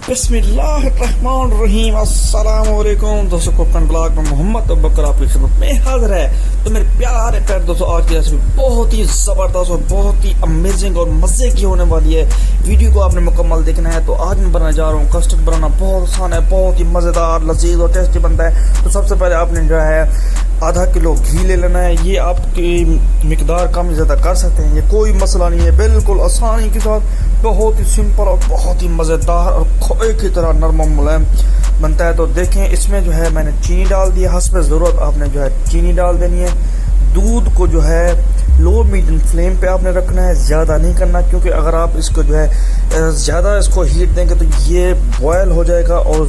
बिस्मिल्लाहिर्रहमानिर्रहीम। अस्सलाम वालेकुम दोस्तों, कोकन ब्लॉग में मोहम्मद अबकर आपकी खिदमत में हाजिर है। तो मेरे प्यारे प्यारे दोस्तों, आज की रेसिपी बहुत ही ज़बरदस्त और बहुत ही अमेजिंग और मज़े की होने वाली है। वीडियो को आपने मुकम्मल देखना है। तो आज मैं बनाने जा रहा हूँ कस्टर्ड। बनाना बहुत आसान है, बहुत ही मज़ेदार, लजीज और टेस्टी बनता है। तो सबसे पहले आपने जो है आधा किलो घी ले लेना है। ये आपकी मिकदार कम ज़्यादा कर सकते हैं, ये कोई मसला नहीं है। बिल्कुल आसानी के साथ बहुत ही सिंपल और बहुत ही मज़ेदार और खोए की तरह नरम मुलायम बनता है। तो देखें, इसमें जो है मैंने चीनी डाल दिया। हस्ब ज़रूरत आपने जो है चीनी डाल देनी है। दूध को जो है लो मीडियम फ्लेम पे आपने रखना है, ज़्यादा नहीं करना, क्योंकि अगर आप इसको जो है ज़्यादा इसको हीट देंगे तो ये बॉयल हो जाएगा और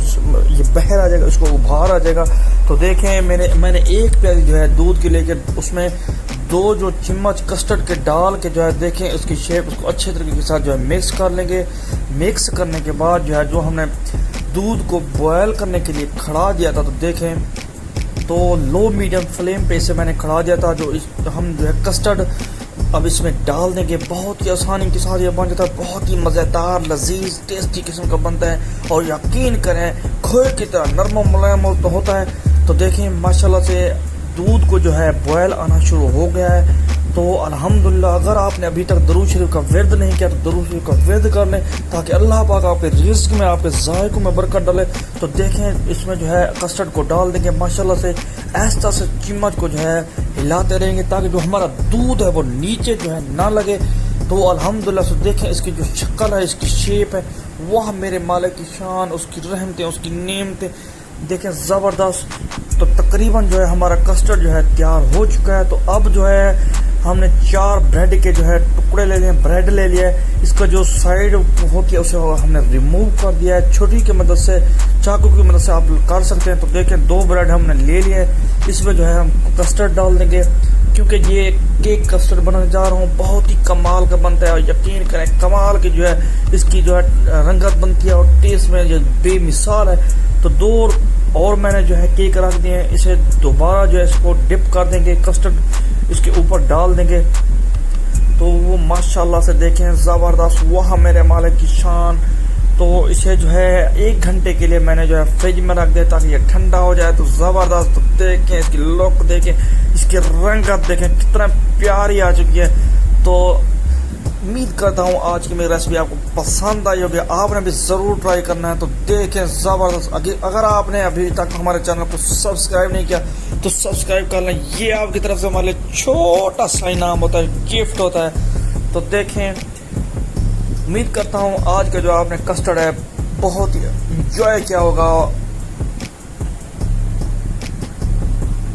ये बहर आ जाएगा, इसको उभार आ जाएगा। तो देखें, मैंने एक प्याली जो है दूध के लेकर उसमें 2 जो चम्मच कस्टर्ड के डाल के जो है देखें उसकी शेप, उसको अच्छे तरीके के साथ जो है मिक्स कर लेंगे। मिक्स करने के बाद जो है जो हमने दूध को बॉयल करने के लिए खड़ा दिया था, तो देखें तो लो मीडियम फ्लेम पे इसे मैंने खड़ा दिया था। हम जो है कस्टर्ड अब इसमें डाल देंगे। बहुत ही आसानी के साथ ये बन जाता है, बहुत ही मज़ेदार, लजीज, टेस्टी किस्म का बनता है। और यकीन करें खोए की तरह नरम मुलायम होता है। तो देखें माशाल्लाह से दूध को जो है बॉयल आना शुरू हो गया है। तो अल्हम्दुलिल्लाह, अगर आपने अभी तक दरूद शरीफ का विर्द नहीं किया तो दरूद शरीफ का विर्द कर लें, ताकि अल्लाह पाक आपके रिज़्क़ में, आपके ज़ायक़ों में बरकत डाले। तो देखें, इसमें जो है कस्टर्ड को डाल देंगे माशाल्लाह से। ऐसा से चम्मच को जो है हिलाते रहेंगे ताकि जो हमारा दूध है वो नीचे जो है ना लगे। तो अल्हम्दुलिल्लाह से देखें इसकी जो शक्ल है, इसकी शेप है, वह मेरे मालिक की शान, उसकी रहमतें, उसकी नेमतें देखें ज़बरदस्त। तो तकरीबन जो है हमारा कस्टर्ड जो है तैयार हो चुका है। तो अब जो है हमने 4 ब्रेड के जो है टुकड़े ले लिए, ब्रेड ले लिया है। इसका जो साइड होती है उसे हमने रिमूव कर दिया है। छुरी की मदद से, चाकू की मदद से आप कर सकते हैं। तो देखें 2 ब्रेड हमने ले लिए। इसमें जो है हम कस्टर्ड डाल देंगे, क्योंकि ये केक कस्टर्ड बनाने जा रहा हूँ। बहुत ही कमाल का बनता है और यकीन करें कमाल की जो है इसकी जो है रंगत बनती है और टेस्ट में जो बेमिसाल है। तो 2 और मैंने जो है केक रख दिए हैं। इसे दोबारा जो है इसको डिप कर देंगे, कस्टर्ड इसके ऊपर डाल देंगे। तो वो माशाल्लाह से देखें ज़बरदस्त, वह मेरे मालिक की शान। तो इसे जो है 1 घंटे के लिए मैंने जो है फ्रिज में रख दिया ताकि ये ठंडा हो जाए। तो ज़बरदस्त, तो देखें इसकी लुक देखें, इसकी रंगत देखें कितना प्यारी आ चुकी है। तो उम्मीद करता हूँ आज की मेरी रेसिपी आपको पसंद आई होगी। आपने भी ज़रूर ट्राई करना है। तो देखें ज़बरदस्त। अगर आपने अभी तक हमारे चैनल को सब्सक्राइब नहीं किया तो सब्सक्राइब कर लें। ये आपकी तरफ से हमारे लिए छोटा सा इनाम होता है, गिफ्ट होता है। तो देखें, उम्मीद करता हूँ आज का जो आपने कस्टर्ड है बहुत ही इंजॉय किया होगा।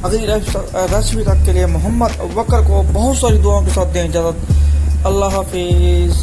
अगली रेसिपी तक के लिए मोहम्मद अबकर को बहुत सारी दुआओं के साथ दें इजाज़त। अल्लाह हाफिज़।